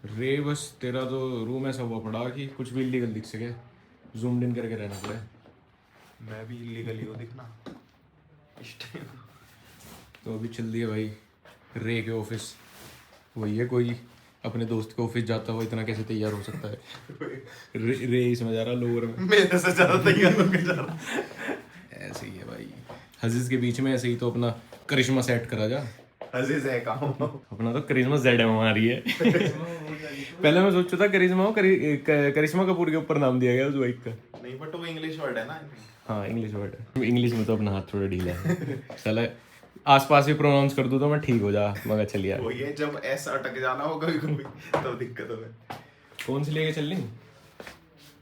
रे बस तेरा तो रूम ऐसा हुआ पड़ा कि कुछ भी इलीगल दिख सके, जूम इन करके रहना पड़े। मैं भी इलीगल ही हूँ दिखना इस टाइम। तो अभी चल दिया भाई रे के ऑफिस। वही है, कोई अपने दोस्त के ऑफिस जाता हुआ इतना कैसे तैयार हो सकता है। रे ही समझ आ रहा लोअर में। मेरे से ज्यादा तैयार होके जा रहा। ऐसे ही है भाई, हजीज के बीच में ऐसे ही तो अपना करिश्मा सेट करा जा। अजीज है काम। अपना तो करिश्मा जेड एम आ रही है। पहले मैं सोचा था करिश्मा हो, करिश्मा कपूर के ऊपर नाम दिया गया उस बाइक का। नहीं बट वो इंग्लिश वर्ड है ना। हाँ इंग्लिश वर्ड है, इंग्लिश में तो अपना हाथ थोड़ा ढीला है। साला आसपास भी प्रोनाउंस कर दूँ तो मैं ठीक हो जा, मगर चल यार। वही है, जब ऐसा अटक जाना हो कभी कभी तो दिक्कत हो गई। कौन सी लेके चल रही?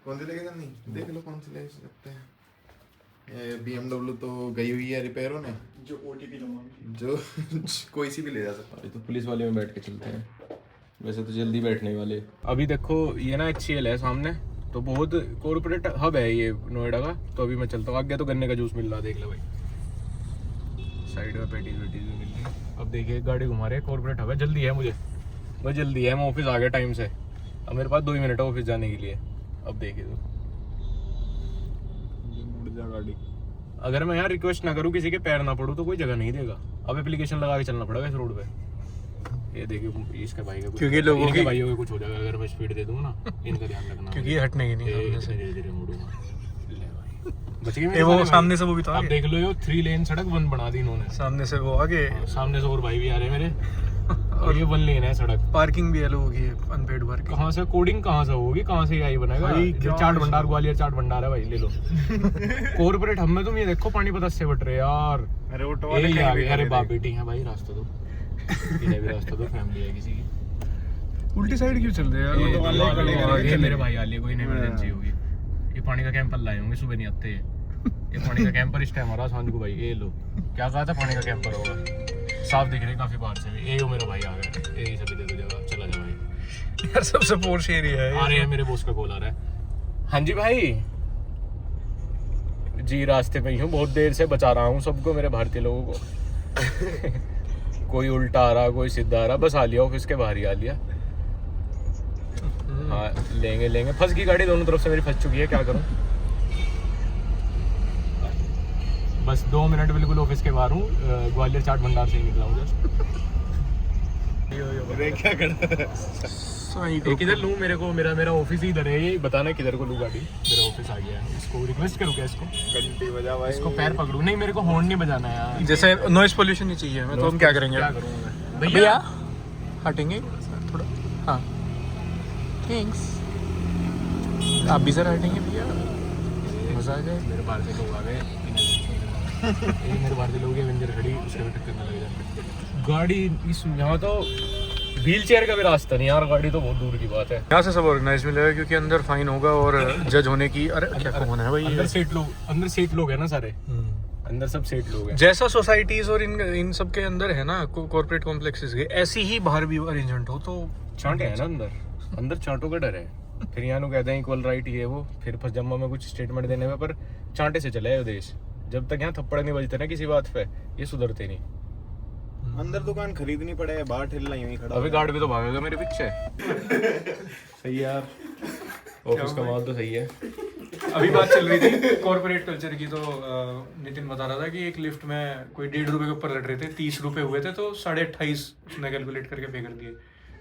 कौन सी लेके जानी देख लो, कौन सी ले सकते हैं। ये BMW तो गई हुई है रिपेयर होने, जो OTP लगवाऊंगी, जो कोई सी भी ले जा सकता अभी तो पुलिस वाले में बैठ के चलते हैं, वैसे तो जल्दी बैठने वाले। अभी देखो ये ना HCL है सामने, तो बहुत कॉर्पोरेट हब है ये नोएडा का। तो अभी मैं चलता हूँ, आगे तो गन्ने का जूस मिल रहा है, देख लो भाई। साइड में पैटीज वेटीज भी मिल रही है। अब देखिए गाड़ी घुमा रहे हैं, कॉर्पोरेट हब है। जल्दी है मुझे, बहुत जल्दी है, मैं ऑफिस आ गया टाइम से। अब मेरे पास 2 ही मिनट है ऑफिस जाने के लिए। अब देखिए तो मुड़ जा गाड़ी। अगर मैं यहाँ रिक्वेस्ट ना करूँ, किसी के पैर ना पड़ूँ, तो कोई जगह नहीं देगा। अब एप्लीकेशन लगा के चलना पड़ेगा इस रोड पे। ये देखिए इसके भाई का कुछ, क्योंकि लोगों इनके की भाइयों का कुछ हो जाएगा अगर मैं स्पीड दे दूंगा ना। इनका ध्यान रखना, क्योंकि ये हटने की नहीं सामने से। धीरे धीरे मुड़ूंगा। ले भाई, बच गए ये मेरे वो सारे सामने भाई। से वो भी तो अब आगे, देख लो ये 3 लेन सड़क बंद बना दी इन्होंने। सामने से वो आगे, सामने से और भाई भी आ रहे हैं मेरे। और ये 1 लेन है सड़क। पार्किंग भी है लोगों की, अनपेड पार्किंग। कहाँ से कोडिंग कहाँ से होगी, कहाँ से आई बनेगा? भाई, जो क्या चाट भंडार, ग्वालियर चाट भंडार है भाई, ले लो। कॉर्पोरेट हम में तुम ये देखो पानीपत से बट रहे यार। अरे ऑटो ये आ गए, अरे बाप बेटी है भाई, रास्ता दो, इन्हें भी रास्ता दो, फैमिली है किसी की। उल्टी साइड क्यों चल रहे हैं ये यार? तो आगे मेरे भाई आ लिए, कोई इमरजेंसी होगी। ये पानी का कैंपर लाए होंगे, सुबह नहीं आते ये पानी का कैंपर इस टाइम आ रहा सांझ को भाई। ये लो, क्या कहा था, पानी का कैंपर होगा। साफ दिख रहे काफी बाहर से भी। ये मेरा भाई आ गया, यही सभी दे दो जगह, चला जा भाई। यार सबसे पोर्श एरिया है। आ रहे हैं, मेरे बॉस का कॉल आ रहा है। हाँ जी भाई जी, रास्ते में ही हूँ, बहुत देर से बचा रहा हूँ सबको, मेरे भारतीय लोगों को। कोई उल्टा आ रहा, कोई सीधा आ रहा, बस आ लिया ऑफिस के बाहर ही आ लिया। हाँ लेंगे, फंस गई गाड़ी, दोनों तरफ से मेरी फंस चुकी है, क्या करूँ। बस 2 मिनट बिल्कुल ऑफिस के बाहर हूँ, ग्वालियर चाट भंडार से ही निकला हूँ जस्ट। क्या कर किधर लूँ मेरे को, मेरा ऑफिस ही इधर है, ये बताना किधर को लूँ गाड़ी। मेरा ऑफिस आ गया है, इसको रिक्वेस्ट करूँ क्या, इसको घंटी बजा भाई, इसको पैर पकड़ूँ? नहीं मेरे को हॉर्न नहीं बजाना है यार, जैसे नॉइस पोल्यूशन नहीं चाहिए हमें, तो हम क्या करेंगे? क्या करूँगा भैया हटेंगे थोड़ा। हाँ थैंक्स, आप भी सर हटेंगे भैया, मजा आ जाए। मेरे बाहर से लोग आ गए, मेरे बाहर से लोग एवेंजर खड़ी, उसके भी टक्कर में लग जाए गाड़ी। इस यहाँ तो व्हील चेयर का भी रास्ता नहीं यार, गाड़ी तो बहुत दूर की बात है। यहाँ से सब ऑर्गेनाइज मिलेगा, क्योंकि अंदर फाइन होगा और जज होने की। अरे क्या कौन है भाई? अंदर सेट लोग हैं ना सारे, अंदर सब सेट लोग हैं। जैसा सोसाइटीज और इन सब के अंदर है ना कॉर्पोरेट कॉम्प्लेक्सेस के, ऐसी ही बाहर भी अरेंजमेंट हो तो। चांटे हैं ना अंदर चांटों का डर है। फिर यहाँ लोग कहते हैं इक्वल राइट ये वो, फिर फर्स्ट जम्मा में कुछ स्टेटमेंट देने में, पर चांटे से चले है देश। जब तक यहाँ थप्पड़ नहीं बजते ना किसी बात पे, ये सुधरते नहीं। अंदर दुकान खरीदनी पड़े, बाहर ठेला यूं ही खड़ा। अभी गार्ड भी तो भागेगा मेरे पीछे। सही है यार, ऑफिस का माहौल तो सही है। अभी बात चल रही थी कॉर्पोरेट कल्चर की, तो नितिन बता रहा था कि एक लिफ्ट में कोई 1.5 रुपए के ऊपर लड़ रहे थे, 30 रुपए हुए थे, तो 28.5 उसने कैलकुलेट करके पे कर दिए।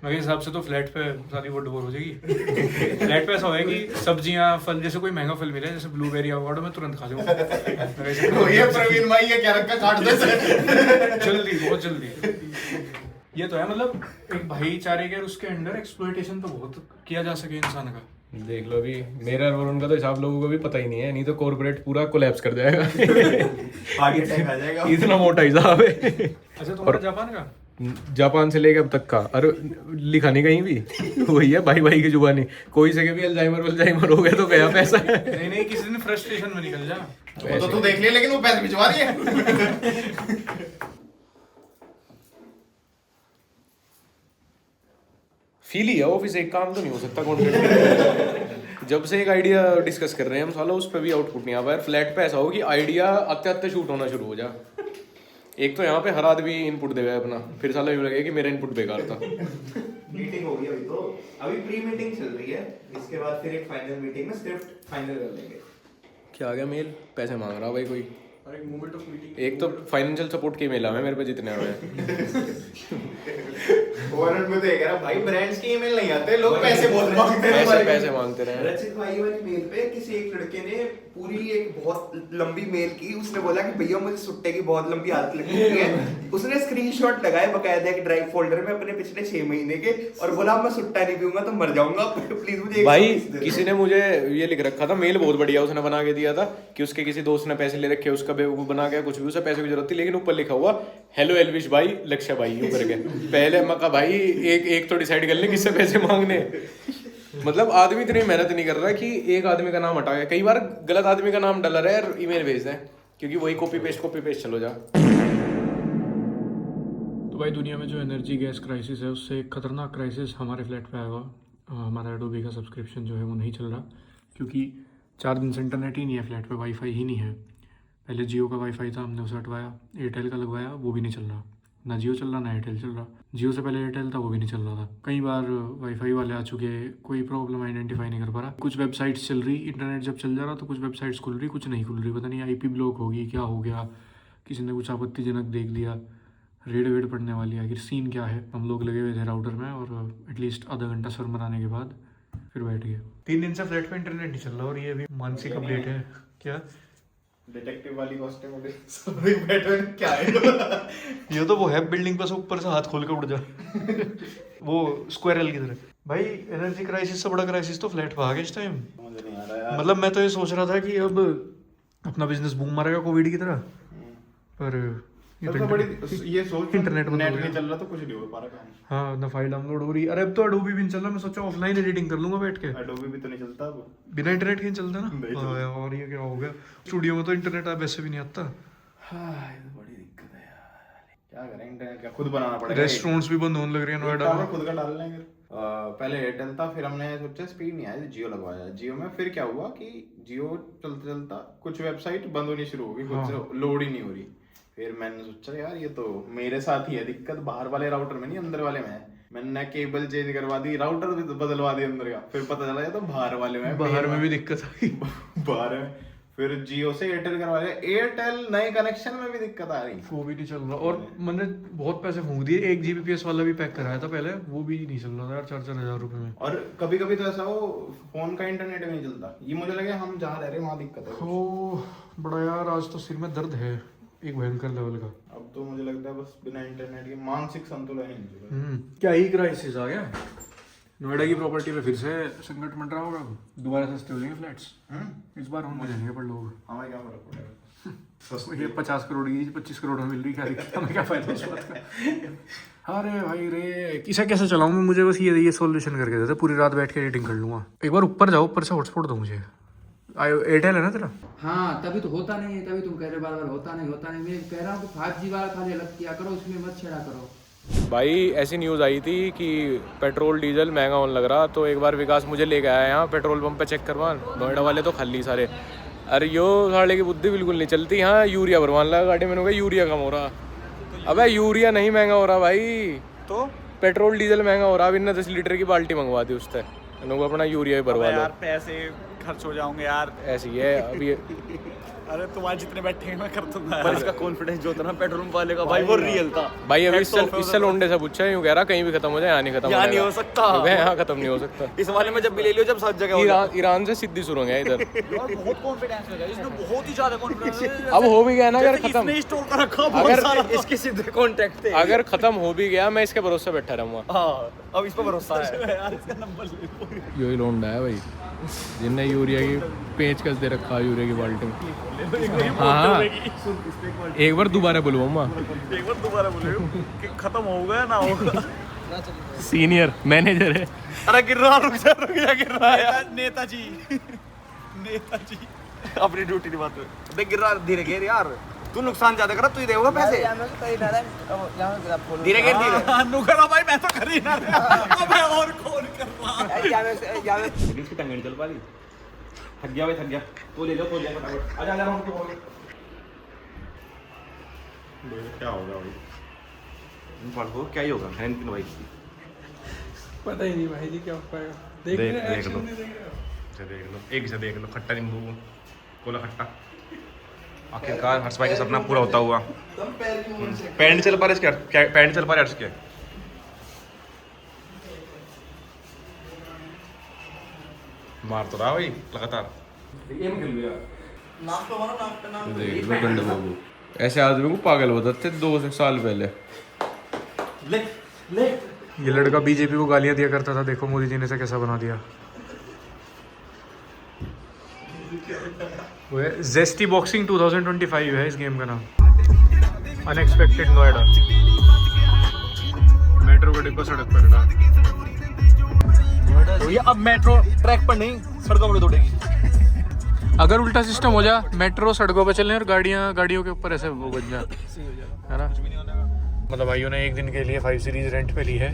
मेरे हिसाब से तो फ्लैट पे सारी वो डिवोर हो जाएगी। फ्लैट पे ऐसा होगा कि सब्जियां, फल, जैसे कोई महंगा फल मिले, जैसे ब्लूबेरी, एवोकाडो, मैं तुरंत खा जाऊंगा। ये प्रवीण भाई ये क्या रखा, काट दे जल्दी, बहुत जल्दी। ये तो है, मतलब एक भाईचारे के और उसके अंडर एक्सप्लॉयटेशन तो बहुत किया जा सके इंसान का। देख लो अभी मेरा और उनका तो हिसाब लोगों को भी पता ही नहीं है, नहीं तो कॉर्पोरेट पूरा कोलैप्स कर जाएगा। आगे अटैक आ जाएगा। इतना मोटा हिसाब है। अच्छा तुम्हारा जापान का? जापान से लेके अब तक का, अरे लिखा नहीं कहीं भी। वही है भाई भाई की जुबानी, कोई से के भी अल्जाइमर हो गया तो गया पैसा। नहीं किसी दिन फ्रस्ट्रेशन में निकल जा। वो तो तू देख लिया, लेकिन वो पैसे भिजवा रही है। फील ही है ऑफिस, एक काम तो नहीं हो सकता कॉन्ट्रैक्ट। जब से एक आइडिया डिस्कस कर रहे हैं हम, साला उस पर भी आउटपुट नहीं आ पाया। फ्लैट पे ऐसा हो कि आइडिया आते आते शूट होना शुरू हो जा। एक तो यहाँ पे हर आदमी इनपुट देगा अपना, फिर साला यूँ लगेगा कि मेरा इनपुट बेकार था। मीटिंग होगी अभी तो, अभी प्री मीटिंग चल रही है, इसके बाद फिर एक फाइनल मीटिंग में स्क्रिप्ट फाइनल कर लेंगे। क्या आ गया मेल? पैसे मांग रहा भाई कोई। और एक मोमेंट ऑफ मीटिंग, एक तो फाइनेंशियल सपोर्ट के मेल है मेरे पे जितने हुए ओवरऑल में तो ये कह रहा भाई ब्रांड्स के ईमेल नहीं आते, लोग पैसे बहुत मांगते हैं, पैसे मांगते रहे। रचित भाई वाली मेल पे किसी एक लड़के ने पूरी एक बहुत लंबी मेल की, उसने बोला कि भैया मुझे सुट्टे की बहुत लंबी आदत लगी हुई है, उसने स्क्रीनशॉट लगाए बकायदा एक ड्राइव फोल्डर में अपने पिछले 6 महीने के, और बोला मैं सुट्टा नहीं पीऊंगा तो मर जाऊंगा, प्लीज मुझे भाई किसी ने मुझे ये लिख रखा था, मेल बहुत बढ़िया उसने बना के दिया था कि उसके किसी दोस्त ने पैसे ले रखे, उसका बेवकूफ बना के कुछ भी, उसे पैसे की जरूरत थी, लेकिन ऊपर लिखा हुआ हेलो एलविश भाई, लक्ष्य भाई, यूं करके। पहले मैं कहा भाई एक तो डिसाइड कर ले किससे पैसे मांगने। मतलब आदमी इतनी मेहनत नहीं कर रहा कि एक आदमी का नाम हटा गया, कई बार गलत आदमी का नाम डला रहा है और ईमेल भेज दें, क्योंकि वही कॉपी पेस्ट चलो जा। तो भाई दुनिया में जो एनर्जी गैस क्राइसिस है, उससे एक खतरनाक क्राइसिस हमारे फ्लैट पे आया हुआ। हमारा एडोबी का सब्सक्रिप्शन जो है वो नहीं चल रहा, क्योंकि 4 दिन से इंटरनेट ही नहीं है फ्लैट पे, वाईफाई ही नहीं है। पहले जियो का वाईफाई था, हमने उसे हटवाया, एयरटेल का लगवाया, वो भी नहीं चल रहा, ना जियो चल रहा ना एयरटेल चल रहा। जियो से पहले एयरटेल था, वो भी नहीं चल रहा था। कई बार वाईफाई वाले आ चुके, कोई प्रॉब्लम आइडेंटिफाई नहीं कर पा रहा। कुछ वेबसाइट्स चल रही, इंटरनेट जब चल जा रहा तो कुछ वेबसाइट्स खुल रही, कुछ नहीं खुल रही, पता नहीं IP ब्लॉक होगी, क्या हो गया, किसी ने कुछ आपत्तिजनक देख लिया, रेड वेड पड़ने वाली है। आखिर सीन क्या है? हम लोग लगे हुए थे राउटर में, और एटलीस्ट आधा घंटा सर्वर आने के बाद फिर बैठ गए। 3 दिन से फ्लैट पे इंटरनेट नहीं चल रहा, और ये अभी मानसिक अपडेट है। क्या डिटेक्टिव वाली कॉस्ट्यूम में सॉरी पैटर्न क्या है? ये तो वो है बिल्डिंग पर से ऊपर से हाथ खोल के उड़ जा वो स्क्वायरल की तरह। भाई एनर्जी क्राइसिस से बड़ा क्राइसिस तो फ्लैट पे आ गया इस टाइम। मुझे नहीं आ रहा यार। मतलब मैं तो ये सोच रहा था कि अब अपना बिजनेस बूम मारेगा कोविड की तरह, पर सबसे बड़ी ये सोच, इंटरनेट बंद नेट हो नहीं गया। चल रहा तो कुछ नहीं हो पा रहा काम। हाँ, ना फाइल डाउनलोड हो रही। अरे अब तो अडोबी भी नहीं चल रहा, मैं सोचा ऑफलाइन एडिटिंग कर लूंगा बैठ के। एडोबी भी तो नहीं चलता अब, बिना इंटरनेट के नहीं चलता नहीं ना। हाँ, और ये क्या हो गया, स्टूडियो में तो इंटरनेट आप वैसे भी नहीं आता। हाँ ये तो बड़ी दिक्कत है यार, क्या करें, इंटरनेट का खुद बनाना पड़ेगा। रेस्टोरेंट्स भी बंद होने लग रहे हैं नोएडा में। खुद का डाल लेंगे। पहले एयरटेल था, फिर हमने सोचा स्पीड नहीं आया, जियो लगवाया। जियो में फिर क्या हुआ कि जियो चलता चलता कुछ वेबसाइट बंद होनी शुरू हो गई, कुछ लोड ही नहीं हो रही। फिर मैंने सोचा यार ये तो मेरे साथ ही है दिक्कत, बाहर वाले राउटर में नहीं अंदर वाले में है। मैंने केबल चेंज करवा दी, राउटर भी बदलवा दी अंदर का, फिर पता चला ये तो बाहर वाले में, बाहर में भी दिक्कत आई। बाहर में फिर जियो से एयरटेल करवा लिया, एयरटेल नए कनेक्शन में भी दिक्कत आ रही, वो भी नहीं चल रहा। और मैंने बहुत पैसे फूंक दिए, 1 Gbps वाला भी पैक कराया था पहले, वो भी नहीं चल रहा था यार 4-4 हज़ार रुपए में। और कभी कभी तो ऐसा हो फोन का इंटरनेट भी नहीं चलता। ये मुझे लगे हम जहाँ रह रहे वहाँ दिक्कत है। ओ बड़ा यार, आज तो सिर में दर्द है एक भयंकर लेवल का। अब तो मुझे लगता है बस बिना इंटरनेट के मानसिक संतुलन ही नहीं। क्या ही क्राइसिस आ गया। नोएडा की प्रॉपर्टी पे फिर से संकट मंड रहा होगा, दोबारा सस्ते हो जाएंगे फ्लैट्स। इस बार होने जाएंगे पर लोग, हमें क्या फर्क पड़ेगा? ये 50 करोड़ की 25 करोड़ में मिल रही, क्या दिक्कत, हमें क्या फायदा उस बात का। अरे भाई रे, इसे कैसे चलाऊं मैं? मुझे बस ये सॉल्यूशन करके देते, पूरी रात बैठ के एडिटिंग कर लूंगा। एक बार ऊपर जाओ, ऊपर से हॉटस्पॉट दो मुझे। एयरटेल है ना तेरा? हाँ, तभी तो होता नहीं है, तभी तुम कह रहे बार होता नहीं। मैं कह रहा हूँ कि 5G वाला खाली अलग किया करो, उसमें मत छेड़ा करो। भाई ऐसी न्यूज़ आई थी कि पेट्रोल डीजल महंगा होने लग रहा, तो एक बार विकास मुझे लेके आया यहाँ पेट्रोल पंप पे चेक करवान। नोएडा वाले तो खाली सारे, अरे यो साले की बुद्धि बिल्कुल नहीं चलती। हाँ यूरिया भरवान लगा गाड़ी में, कहा यूरिया कम हो रहा। अबे यूरिया नहीं महंगा हो रहा भाई, तो पेट्रोल डीजल महंगा हो रहा। अब इन्हें 10 लीटर की बाल्टी मंगवा दी उससे, अपना यूरिया भी भरवा लो। यार पैसे खर्च हो जाओगे यार, ऐसी है अभी। अरे तुम्हारे जितने बैठे हैं मैं कर दूंगा। पर इसका कॉन्फिडेंस जो था ना पेट्रोल पंप वाले का, भाई वो रियल था भाई। अभी इससे लोंडे से पूछा, यूं कह रहा कहीं भी खत्म हो जाए, यहाँ नहीं खत्म, यहाँ नहीं हो सकता, यहाँ खत्म नहीं हो सकता। इस वाले में जब भी ले लियो, जब सब जगह हो जाए। ईरान से सीधी शुरू हो गया इधर। यार बहुत कॉन्फिडेंस है गाइस, इसमें बहुत ही ज्यादा कॉन्फिडेंस है। अब हो भी गया ना अगर खत्म, इसने स्टोर कर रखा बहुत सारा, इसके सीधे कांटेक्ट थे। अगर खत्म हो भी गया, मैं इसके भरोसे बैठा रहूंगा। हां, अब इस पे भरोसा है यार, इसका नंबर ले लो। यही लोंडा है भाई, जिनने यूरिया की पेचकस दे रखा यूरिया की बाल्टी में। हाँ, एक बार दोबारा बुलवाऊंगा, एक बार दोबारा बोले कि खत्म हो गया ना होगा। सीनियर मैनेजर है। अरे गिर रहा, रुक जा गिर रहा है नेताजी। नेताजी अपनी ड्यूटी निभाते हुए देख गिर रहा, धीरे गिर यार, तू नुकसान ज्यादा कर, तू ही देगा पैसे। धीरे गिर, धीरे नुकरा भाई, मैं तो कर ही ना रहा। अबे और कौन कर रहा है? इसकी टंग नहीं चल पा रही, थक गया भाई, थक गया। तो ले लो, तो ले फटाफट, आजा आजा हम तो। क्या होगा भाई? पढ़ो क्या ही होगा, भाई पता ही नहीं भाई जी क्या हो पाएगा। देख देख रहे हैं, लो action नहीं देख रहे हो? एक से देख लो खट्टा नींबू कोला खट्टा। आखिरकार हर्ष भाई का सपना पूरा होता हुआ। पैंट चल पा रहे इसके, पैंट चल पा रहे हर्ष के। मार तो रहा भाई लगातार। देख लो गंडे बाबू, ऐसे आदमी को पागल बताते 2 साल पहले। ये लड़का बीजेपी को गालियां दिया करता था, देखो मोदी जी ने इसे कैसा बना दिया। वो है जेस्टी बॉक्सिंग 2025 है इस गेम का नाम। अनएक्सपेक्टेड नोएडा। मेट्रो का डिब्बा सड़क पर खड़ा। तो ये अब मेट्रो ट्रैक पर नहीं सड़कों पर दौड़ेगी। अगर उल्टा सिस्टम हो जा, मेट्रो सड़कों पर चलने और गाड़ियों के ऊपर ऐसे वो बन जा, है ना। मतलब भाइयों ने एक दिन के लिए 5 सीरीज रेंट पे ली है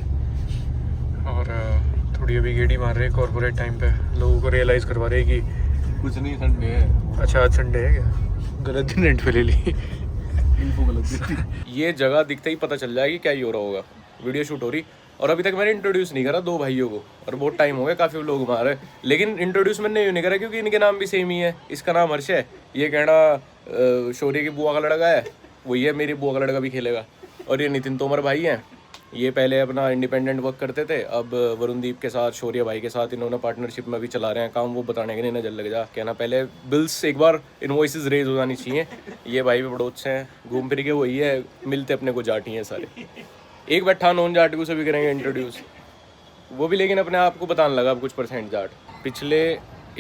और थोड़ी अभी गेड़ी मार रहे हैं कॉर्पोरेट टाइम पे। लोगों को रियलाइज करवा रहे हैं कि कुछ नहीं, संडे है। अच्छा आज संडे है क्या, गलत दिन रेंट पे ले ली। इनको गलत ये जगह दिखते ही पता चल जाएगी क्या ही हो रहा होगा। वीडियो शूट हो रही और अभी तक मैंने इंट्रोड्यूस नहीं करा 2 भाइयों को, और बहुत टाइम हो गया, काफ़ी लोग मारे, लेकिन इंट्रोड्यूस मैंने यूँ नहीं करा क्योंकि इनके नाम भी सेम ही है। इसका नाम हर्ष है, ये कहना शौर्य की बुआ का लड़का है, वही है मेरी बुआ का लड़का भी खेलेगा। और ये नितिन तोमर भाई हैं, ये पहले अपना इंडिपेंडेंट वर्क करते थे, अब वरुणदीप के साथ शौर्य भाई के साथ इन्होंने पार्टनरशिप में भी चला रहे हैं काम। वो बताने के नहीं नजर लग जा, कहना पहले बिल्स एक बार इनवॉइसेस रेज हो जानी चाहिए। ये भाई भी बड़ोच हैं, घूम फिर के वही है, मिलते अपने को जाटी हैं सारे। एक बैठा नॉन जाट को सभी करेंगे इंट्रोड्यूस, वो भी लेकिन अपने आप को बताने लगा अब कुछ % जाट। पिछले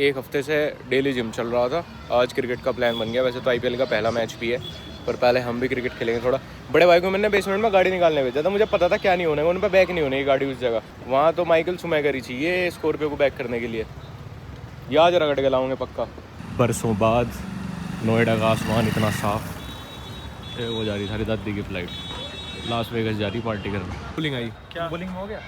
1 हफ्ते से डेली जिम चल रहा था, आज क्रिकेट का प्लान बन गया। वैसे तो IPL का पहला मैच भी है, पर पहले हम भी क्रिकेट खेलेंगे थोड़ा। बड़े भाई को मैंने बेसमेंट में गाड़ी निकालने भेजा था, मुझे पता था क्या नहीं होने, उन पर बैक नहीं होने की गाड़ी उस जगह। वहाँ तो माइकल सुमैकर ही चाहिए स्कॉर्पियो को बैक करने के लिए। यहाँ जरा रगड़ के लाऊंगे पक्का। बरसों बाद नोएडा का आसमान इतना साफ। वो जा रही सारी दादी की फ्लाइट लास वेगस जा रही पार्टी करने। बोलिंग आई क्या बोलिंग हो गया?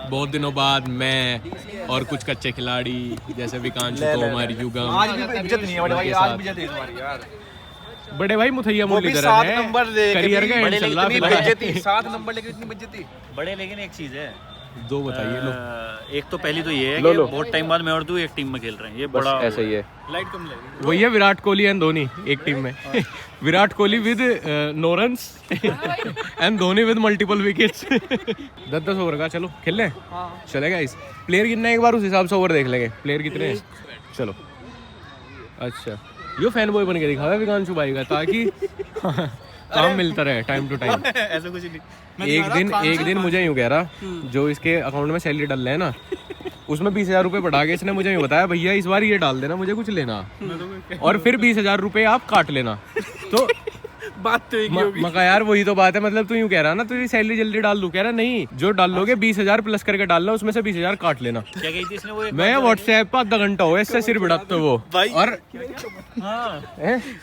बहुत दिनों बाद मैं और कुछ कच्चे खिलाड़ी जैसे विकांश तोमर युगम आज भी इज्जत नहीं है बड़े भाई, आज भी इज्जत है तुम्हारी यार। बड़े भाई मुथैया वो भी मुरलीधरन 7 है, नंबर ले करियर का एंड चल रहा है फिलहाल। बेइज्जती 7 नंबर लेके इतनी बेइज्जती। बड़े लेकिन एक चीज है, 2 बताइए लो। एक तो पहली तो ये है लो, कि लो। बहुत टाइम बाद मैं और तू एक टीम में खेल रहे हैं, ये बस बड़ा ऐसा ही है। लाइट कम लगेगी। वही है विराट कोहली एंड धोनी एक टीम में। Virat Kohli with no runs and Dhoni with multiple wickets. 10-10 over का चलो खेल लें। चलेगा इस प्लेयर कितने एक बार उस हिसाब से ओवर देख लेंगे प्लेयर कितने हैं। चलो अच्छा, यो फैन बॉय बन के दिखा विकांशु भाई का, ताकि काम मिलता रहे टाइम टू टाइम। ऐसा कुछ नहीं। एक दिन मुझे यूँ कह रहा, जो इसके अकाउंट में सैलरी डाल रहे हैं ना, उसमें 20,000 रुपये बढ़ा के इसने मुझे यूँ बताया, भैया इस बार ये डाल देना, मुझे कुछ लेना और फिर 20,000 रुपये आप काट लेना। तो बात तो एक ही होगी। मैं कहा यार वही तो बात है, मतलब तू यूँ कह रहा ना तुझे सैलरी जल्दी डाल दूं, कह रहा नहीं, जो डाल लोगे 20,000 प्लस करके डालना, उसमें से 20,000 काट लेना। क्या कही थी इसने वो? मैं व्हाट्सएप पर आधा घंटा हो इससे सिर बिड़ाते वो भाई। और हाँ,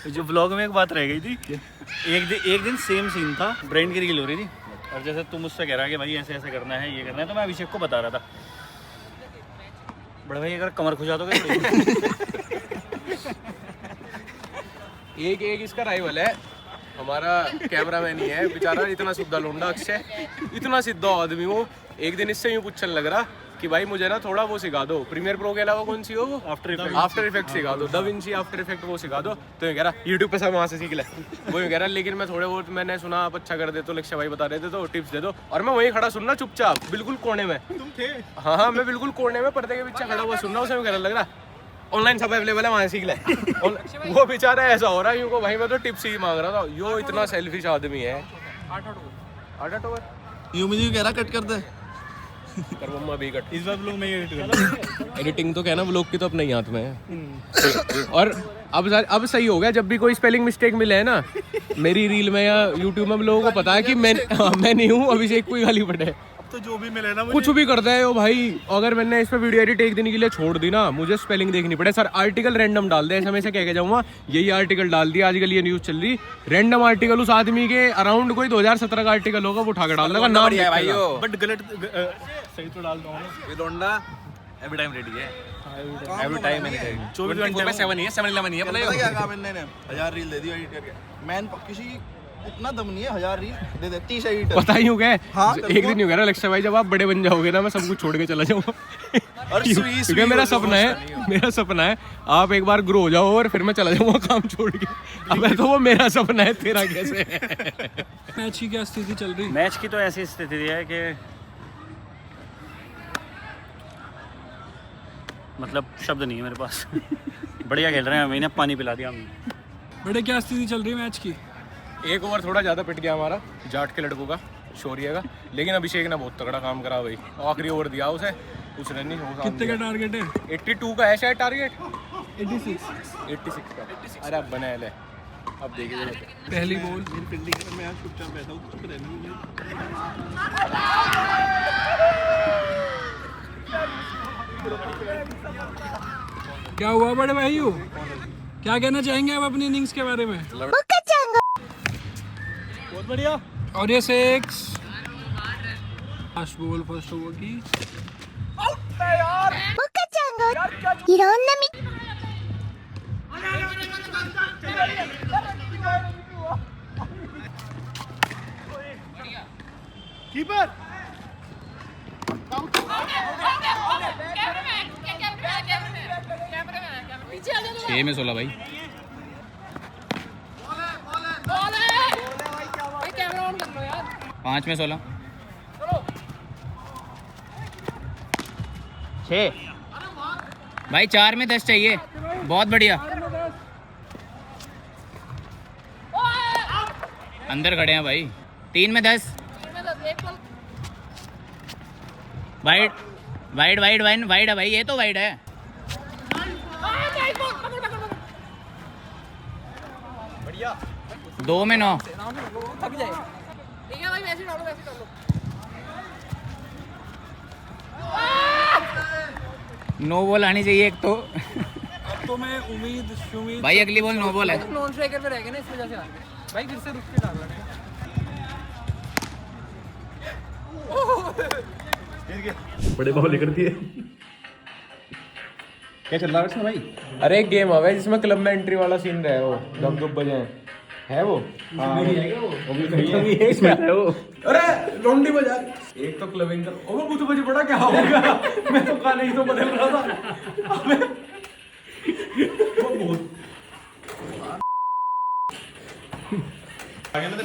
जो ब्लॉग में एक बात रह गई थी, एक दिन सेम सीन था, ब्रांड की रील हो रही थी और जैसे तुम मुझसे कह रहा कि भाई ऐसे ऐसे करना है, ये करना है, तो मैं अभिषेक को बता रहा था, बड़े भाई अगर कमर खुजा दोगे एक इसका राइवल है, हमारा कैमरामैन ही है बेचारा, इतना सीधा लोंडा अक्षय, इतना सीधा आदमी वो। एक दिन इससे यूँ पूछने लग रहा कि भाई मुझे ना थोड़ा वो सिखा दो, प्रीमियर प्रो के अलावा कौन सी हो वो, आफ्टर इफेक्ट सिखा दो, दा विंची आफ्टर इफेक्ट वो सिखा दो। तो ये कह रहा यूट्यूब पे सब वहाँ से सीख ले। वो यूँ कह रहा लेकिन मैं थोड़े बहुत मैंने सुना आप अच्छा कर दे तो लक्ष्य भाई बता रहे थे तो टिप्स दे दो, और मैं वहीं खड़ा सुनना चुपचाप बिल्कुल कोने में। तुम थे? हाँ, मैं बिल्कुल कोने में पर्दे के पीछे खड़ा हुआ सुन रहा हूँ, उसे कहने लग रहा ऑनलाइन सब अवेलेबल है वहाँ सीख ले। वो बेचारा ऐसा हो रहा है यूँ को, भाई मैं तो टिप्स ही मांग रहा था। यो इतना सेल्फिश आदमी है। 8 ओवर यूं मुझे कह रहा कट कर दे, पर मम्मा भी कट। इस बार ब्लॉग में एडिट एडिटिंग तो कहना व्लॉग की तो अपने ही हाथ में है। और अब सही हो गया, जब भी कोई स्पेलिंग मिस्टेक मिले है ना मेरी रील में या यूट्यूब में, लोगों को पता है कि मैं नहीं हूँ, अभिषेक कोई गाली पड़े। तो जो भी मिले ना कुछ भी करता है वो भाई। अगर मैंने इस पे वीडियो एडिट एक दिन के लिए छोड़ दी ना, मुझे स्पेलिंग देखनी पड़े। सर आर्टिकल रैंडम डाल दे, ऐसे में से कह के जाऊंगा यही आर्टिकल डाल दिया, आजकल ये न्यूज चल रही, रैंडम आर्टिकल उस आदमी के अराउंड कोई 2017 का आर्टिकल होगा, वो उठा के डाल देगा, नाम लिख देगा। बट गलत सही तो डाल दो। ये लोंडा एवरी टाइम रेडी है, एवरी टाइम 24 घंटे में 7 ही है, 7-11 ही है। पता क्या काम इन्होंने 1000 रील दे दी एडिट करके। मैं किसी इतना दम नहीं है, 1000 रील दे दे, 30 एडिट। पता ही हो गया हाँ, एक दिन हो गया ना लक्ष्य भाई, जब आप बड़े बन जाओगे ना मैं सब कुछ छोड़ के चला जाऊंगा। क्योंकि मेरा सपना है आप एक बार ग्रो हो जाओ और फिर मैं चला जाऊंगा काम छोड़ के। अब तो वो मेरा सपना है, तेरा कैसे है? मैच की क्या स्थिति चल रही? मैच की तो ऐसी स्थिति है कि मतलब शब्द नहीं है मेरे पास। बढ़िया खेल रहे हैं, मैंने पानी पिला दिया हमने। बड़े क्या स्थिति चल रही है मैच की? एक ओवर थोड़ा ज़्यादा पिट गया हमारा जाट के लड़कों का, शौर्य का, लेकिन अभिषेक ने बहुत तगड़ा काम करा भाई। आखिरी ओवर दिया उसे, उसने नहीं हो। कितने का टारगेट है? 82 का है शायद टारगेट, 86 का। अरे अब बना है, अब देखिए पहली बॉल। क्या हुआ बड़े भाइयों, क्या कहना चाहेंगे आप अपनी इनिंग्स के बारे में? बहुत बढ़िया। और ये 6 फर्स्ट बॉल फर्स्ट ओवर की। कीपर 6 में 16 भाई। पाँच में 16, 6 भाई, 4 में 10 चाहिए। बहुत बढ़िया, अंदर खड़े हैं भाई। 3 में 10, wide wide wide wide wide है भाई, ये तो वाइड है। बढ़िया। 2 में 9, नो बॉल आनी चाहिए एक तो। अब तो मैं उम्मीद भाई अगली बॉल नो बॉल है। नॉन स्ट्राइकर पे रह गए ना, इस वजह से आ गए भाई। फिर से रुक के डाल रहे बड़े बाहुली कर दिए। क्या चल रहा है इसमें भाई? अरे एक गेम आवे जिसमें क्लब में एंट्री वाला सीन रहे, वो दम दुब बजाए है वो। वो भी सही है इसमें है वो। अरे लोंडी बजा एक तो क्लबिंग कर। ओ वो तो मुझे बड़ा क्या हो गया, मैं तो गाने ही तो बदल रहा था।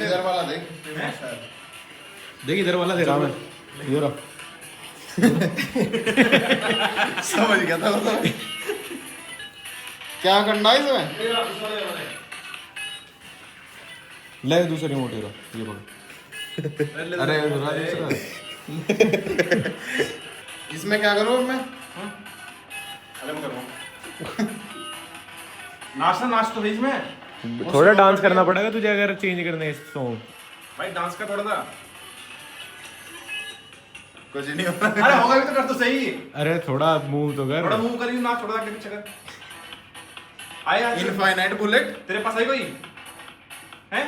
इधर वाला देख, देख इधर वाला दे रहा मैं, ये रहा। समझ गया था वो। क्या करना है इसमें? ले दूसरी मोटी रहा, ये पकड़। अरे दूसरा इसमें क्या करूँ मैं? अरे मैं करूँगा नाच तो बीच में थोड़ा डांस करना पड़ेगा तुझे अगर चेंज करने इस सॉन्ग। भाई, डांस का थोड़ा सा कुछ नहीं होता। अरे होगा भी तो कर तो सही। अरे थोड़ा मूव तो कर। थोड़ा मूव करिए, नाच थोड़ा आगे पीछे कर। आया इनफाइनाइट बुलेट तेरे पास आई कोई है?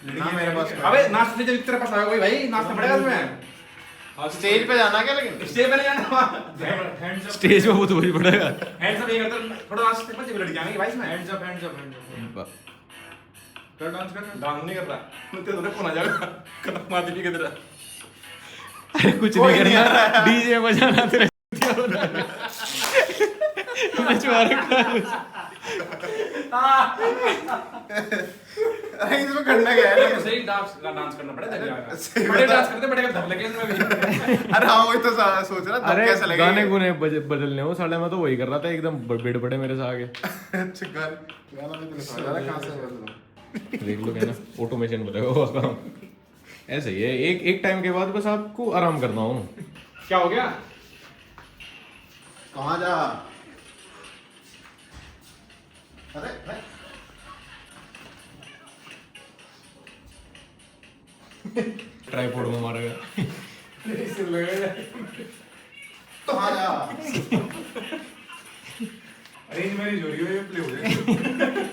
ना मेरे पास। अबे नाच नहीं, जब तेरे पास आया कोई भाई, नाचना पड़ेगा तुम्हें। स्टेज पे जाना क्या? लेकिन स्टेज पे नहीं जाना, हैंड्स अप। स्टेज पे वो तो वही पड़ेगा। हैंड्स अप ये करते थोड़ा नाच पे बच्चे लड़कियां आएंगी भाई इसमें। Hands up hands up hands up कर डांस कर। डांस नहीं कर रहा तेरे तो कौन आ जाएगा कदम मार दी किधर। अरे कुछ नहीं करना, डीजे बजाना तेरा अरे इसमें करना क्या है? सही डांस करना पड़ेगा। बड़े डांस करते बड़े का धर लगे इसमें भी। अरे हाँ वही तो सोच रहा था अरे कैसा लगेगा। गाने गुने बदलने हो साले, मैं तो वही कर रहा था एकदम बेड़ पड़े मेरे से आगे। अच्छा गाना भी तो समझ रहा कहां से बदलूं। देख लो क्या ना, ऑटोमेशन बोलेगा वो काम। ऐसे ही है, एक टाइम के बाद बस आपको आराम करना हो। क्या हो गया? कहां जा? अरे ट्राइपॉड में मारेगा। कहां जा? अरेंज मैरिज हो रही है, ये प्ले हो जाएगा।